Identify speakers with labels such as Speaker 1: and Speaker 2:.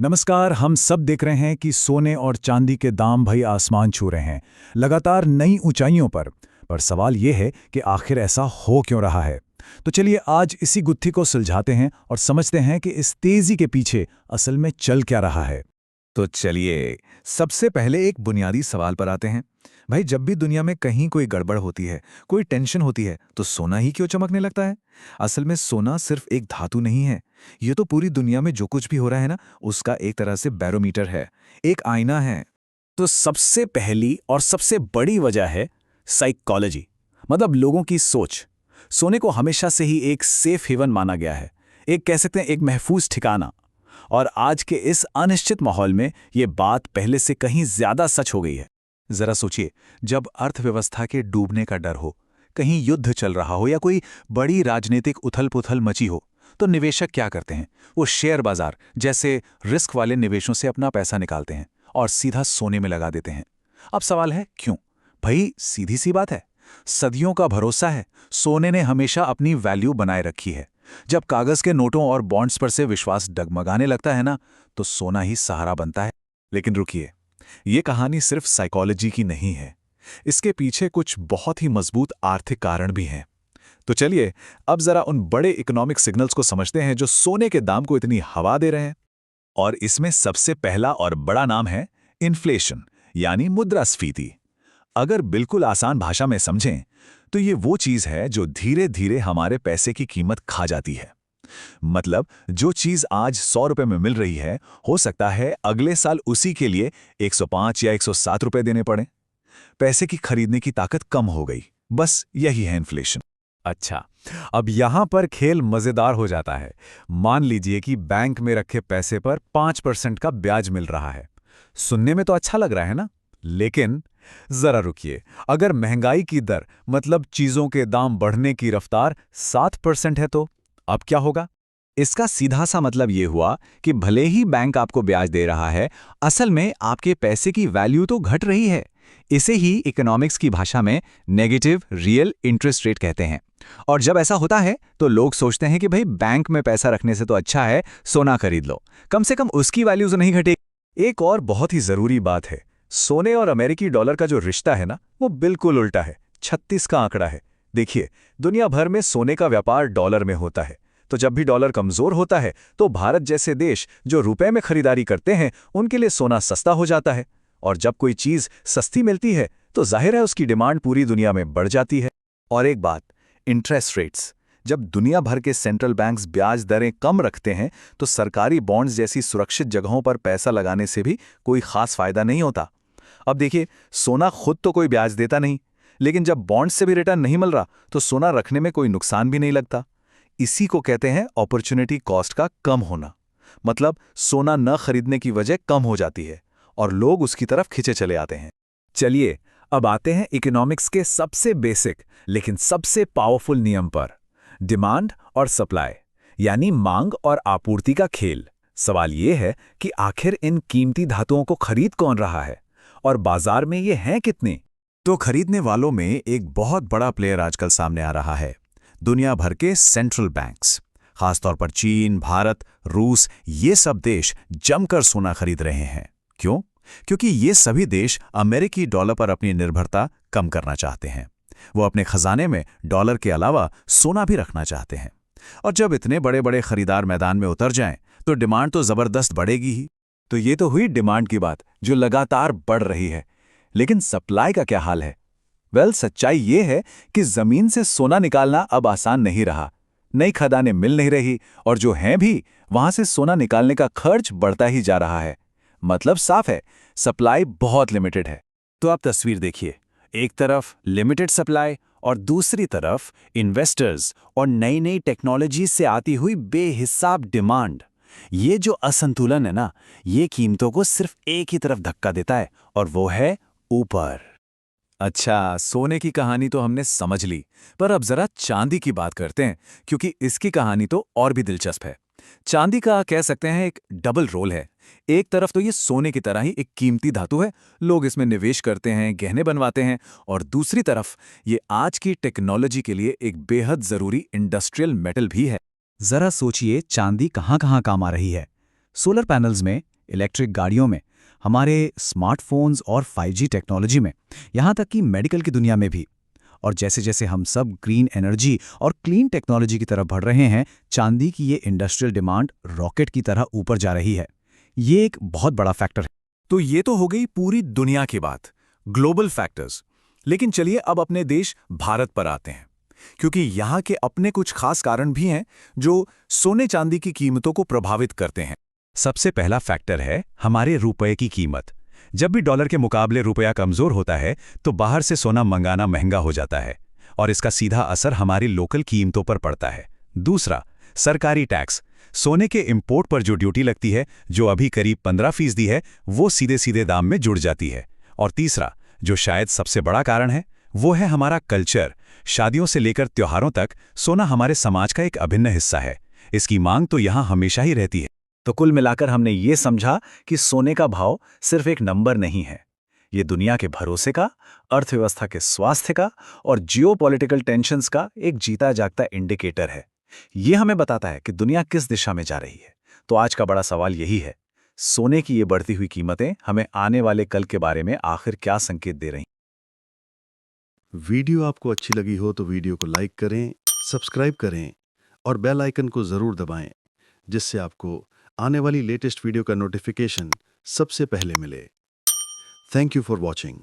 Speaker 1: नमस्कार। हम सब देख रहे हैं कि सोने और चांदी के दाम भाई आसमान छू रहे हैं, लगातार नई ऊंचाइयों पर सवाल ये है कि आखिर ऐसा हो क्यों रहा है। तो चलिए आज इसी गुत्थी को सुलझाते हैं और समझते हैं कि इस तेजी के पीछे असल में चल क्या रहा है।
Speaker 2: तो चलिए सबसे पहले एक बुनियादी सवाल पर आते हैं। भाई जब भी दुनिया में कहीं कोई गड़बड़ होती है, कोई टेंशन होती है, तो सोना ही क्यों चमकने लगता है? असल में सोना सिर्फ एक धातु नहीं है। ये तो पूरी दुनिया में जो कुछ भी हो रहा है ना, उसका एक तरह से बैरोमीटर है, एक आईना है।
Speaker 1: तो सबसे पहली और सबसे बड़ी वजह है साइकोलॉजी, मतलब लोगों की सोच। सोने को हमेशा से ही एक सेफ हेवन माना गया है, एक कह सकते हैं एक महफूज ठिकाना। और आज के इस अनिश्चित माहौल में ये बात पहले से कहीं ज्यादा सच हो गई है। जरा सोचिए, जब अर्थव्यवस्था के डूबने का डर हो, कहीं युद्ध चल रहा हो या कोई बड़ी राजनीतिक उथल-पुथल मची हो, तो निवेशक क्या करते हैं? वो शेयर बाजार जैसे रिस्क वाले निवेशों से अपना पैसा निकालते हैं और सीधा सोने में लगा देते हैं। अब सवाल है क्यों? भाई सीधी सी बात है, सदियों का भरोसा है, सोने ने हमेशा अपनी वैल्यू बनाए रखी है। जब कागज के नोटों और बॉन्ड्स पर से विश्वास डगमगाने लगता है ना, तो सोना ही सहारा बनता है। लेकिन रुकिए, ये कहानी सिर्फ साइकोलॉजी की नहीं है। इसके पीछे कुछ बहुत ही मजबूत आर्थिक कारण भी हैं। तो चलिए अब जरा उन बड़े इकोनॉमिक सिग्नल्स को समझते हैं जो सोने के दाम को इतनी हवा दे रहे हैं। और इसमें सबसे पहला और बड़ा नाम है इन्फ्लेशन, यानी मुद्रास्फीति। अगर बिल्कुल आसान भाषा में समझें तो ये वो चीज है जो धीरे धीरे हमारे पैसे की कीमत खा जाती है। मतलब जो चीज आज 100 रुपए में मिल रही है, हो सकता है अगले साल उसी के लिए 105 या 107 रुपए देने पड़े। पैसे की खरीदने की ताकत कम हो गई। बस यही है इन्फ्लेशन।
Speaker 3: अच्छा, अब यहां पर खेल मजेदार हो जाता है। मान लीजिए कि बैंक में रखे पैसे पर 5% का ब्याज मिल रहा है। सुनने में तो अच्छा लग रहा है ना? लेकिन जरा रुकिए, अगर महंगाई की दर मतलब चीजों के दाम बढ़ने की रफ्तार 7% है तो अब क्या होगा?
Speaker 2: इसका सीधा सा मतलब ये हुआ कि भले ही बैंक आपको ब्याज दे रहा है, असल में आपके पैसे की वैल्यू तो घट रही है। इसे ही इकोनॉमिक्स की भाषा में नेगेटिव रियल इंटरेस्ट रेट कहते हैं। और जब ऐसा होता है तो लोग सोचते हैं कि भाई बैंक में पैसा रखने से तो अच्छा है सोना खरीद लो, कम से कम उसकी वैल्यू तो नहीं घटेगी।
Speaker 1: एक और बहुत ही जरूरी बात है, सोने और अमेरिकी डॉलर का जो रिश्ता है ना, वो बिल्कुल उल्टा है। 36 का आंकड़ा है। देखिए, दुनिया भर में सोने का व्यापार डॉलर में होता है, तो जब भी डॉलर कमजोर होता है तो भारत जैसे देश जो रुपए में खरीदारी करते हैं, उनके लिए सोना सस्ता हो जाता है। और जब कोई चीज सस्ती मिलती है तो जाहिर है उसकी डिमांड पूरी दुनिया में बढ़ जाती है।
Speaker 2: और एक बात, इंटरेस्ट रेट्स। जब दुनिया भर के सेंट्रल बैंक्स ब्याज दरें कम रखते हैं तो सरकारी बॉन्ड्स जैसी सुरक्षित जगहों पर पैसा लगाने से भी कोई खास फायदा नहीं होता। अब देखिए, सोना खुद तो कोई ब्याज देता नहीं, लेकिन जब बॉन्ड से भी रिटर्न नहीं मिल रहा तो सोना रखने में कोई नुकसान भी नहीं लगता। इसी को कहते हैं अपॉर्चुनिटी कॉस्ट का कम होना। मतलब सोना न खरीदने की वजह कम हो जाती है और लोग उसकी तरफ खिंचे चले आते हैं।
Speaker 3: चलिए अब आते हैं इकोनॉमिक्स के सबसे बेसिक लेकिन सबसे पावरफुल नियम पर, डिमांड और सप्लाई, यानी मांग और आपूर्ति का खेल। सवाल ये है कि आखिर इन कीमती धातुओं को खरीद कौन रहा है और बाजार में ये हैं कितने?
Speaker 2: तो खरीदने वालों में एक बहुत बड़ा प्लेयर आजकल सामने आ रहा है, दुनिया भर के सेंट्रल बैंक्स। खासतौर पर चीन, भारत, रूस, ये सब देश जमकर सोना खरीद रहे हैं। क्यों? क्योंकि ये सभी देश अमेरिकी डॉलर पर अपनी निर्भरता कम करना चाहते हैं। वो अपने खजाने में डॉलर के अलावा सोना भी रखना चाहते हैं। और जब इतने बड़े बड़े खरीदार मैदान में उतर जाएं, तो डिमांड तो जबरदस्त बढ़ेगी ही।
Speaker 1: तो ये तो हुई डिमांड की बात, जो लगातार बढ़ रही है। लेकिन सप्लाई का क्या हाल है? सच्चाई ये है कि जमीन से सोना निकालना अब आसान नहीं रहा। नई खदानें मिल नहीं रही और जो हैं भी, वहां से सोना निकालने का खर्च बढ़ता ही जा रहा है। मतलब साफ है, सप्लाई बहुत लिमिटेड है।
Speaker 3: तो आप तस्वीर देखिए, एक तरफ लिमिटेड सप्लाई और दूसरी तरफ इन्वेस्टर्स और नई नई टेक्नोलॉजी से आती हुई बेहिसाब डिमांड। ये जो असंतुलन है ना, ये कीमतों को सिर्फ एक ही तरफ धक्का देता है और वो है ऊपर।
Speaker 2: अच्छा, सोने की कहानी तो हमने समझ ली, पर अब जरा चांदी की बात करते हैं, क्योंकि इसकी कहानी तो और भी दिलचस्प है। चांदी का कह सकते हैं एक डबल रोल है। एक तरफ तो ये सोने की तरह ही एक कीमती धातु है, लोग इसमें निवेश करते हैं, गहने बनवाते हैं, और दूसरी तरफ ये आज की टेक्नोलॉजी के लिए एक बेहद जरूरी इंडस्ट्रियल मेटल भी है।
Speaker 3: जरा सोचिए, चांदी कहां कहां काम आ रही है। सोलर पैनल्स में,
Speaker 1: इलेक्ट्रिक गाड़ियों में, हमारे स्मार्टफोन्स और 5G टेक्नोलॉजी में, यहाँ तक कि मेडिकल की दुनिया में भी। और जैसे जैसे हम सब ग्रीन एनर्जी और क्लीन टेक्नोलॉजी की तरफ बढ़ रहे हैं, चांदी की ये इंडस्ट्रियल डिमांड रॉकेट की तरह ऊपर जा रही है। ये एक बहुत बड़ा फैक्टर है।
Speaker 3: तो ये तो हो गई पूरी दुनिया की बात, ग्लोबल फैक्टर्स। लेकिन चलिए अब अपने देश भारत पर आते हैं, क्योंकि यहाँ के अपने कुछ खास कारण भी हैं जो सोने चांदी की कीमतों को प्रभावित करते हैं। सबसे पहला फैक्टर है हमारे रुपए की कीमत। जब भी डॉलर के मुकाबले रुपया कमजोर होता है तो बाहर से सोना मंगाना महंगा हो जाता है, और इसका सीधा असर हमारी लोकल कीमतों पर पड़ता है। दूसरा, सरकारी टैक्स। सोने के इंपोर्ट पर जो ड्यूटी लगती है, जो अभी करीब 15% है, वो सीधे सीधे दाम में जुड़ जाती है। और तीसरा, जो शायद सबसे बड़ा कारण है, वो है हमारा कल्चर। शादियों से लेकर त्योहारों तक सोना हमारे समाज का एक अभिन्न हिस्सा है। इसकी मांग तो यहाँ हमेशा ही रहती है।
Speaker 1: तो कुल मिलाकर हमने ये समझा कि सोने का भाव सिर्फ एक नंबर नहीं है। ये दुनिया के भरोसे का, अर्थव्यवस्था के स्वास्थ्य का और जियोपॉलिटिकल टेंशन्स का एक जीता जागता इंडिकेटर है। ये हमें बताता है कि दुनिया किस दिशा में जा रही है। तो आज का बड़ा सवाल यही है, सोने की ये बढ़ती हुई कीमतें हमें आने वाले कल के बारे में आखिर क्या संकेत दे रही हैं?
Speaker 4: वीडियो आपको अच्छी लगी हो तो वीडियो को लाइक करें, सब्सक्राइब करें और बेल आइकन को ज़रूर दबाएं, जिससे आपको आने वाली लेटेस्ट वीडियो का नोटिफिकेशन सबसे पहले मिले। Thank you for watching.